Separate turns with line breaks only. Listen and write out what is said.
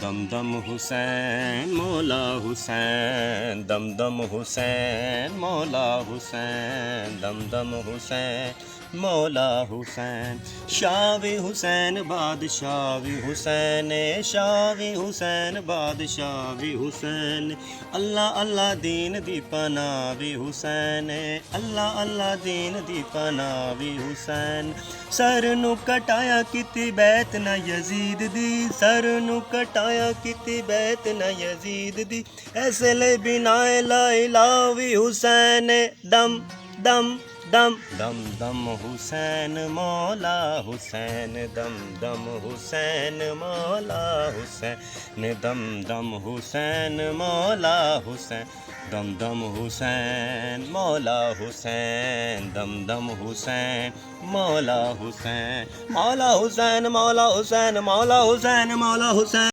दम दम हुसैन मौला हुसैन, दम दम हुसैन मौला हुसैन, दम दम हुसैन मौला हुसैन। शावी हुसैन बादशावी हुसैन, शावी हुसैन बादशावी हुसैन। अल्लाह अल्लाह दीन दी पनावी हुसैन, अल्लाह अल्लाह दीन दी पनावी हुसैन। सर नू कटाया किती बैत न यजीद दी, सर नू कटाया किती बैत न यजीद दी। ऐसले बिनाए ला इलावी हुसैन, दम दम दम दम दम हुसैन मौला हुसैन, दम दम हुसैन मौला हुसैन, दम दम हुसैन मौला हुसैन, दम दम हुसैन मौला हुसैन, दम दम हुसैन मौला हुसैन, मौला हुसैन मौला हुसैन मौला हुसैन मौला हुसैन।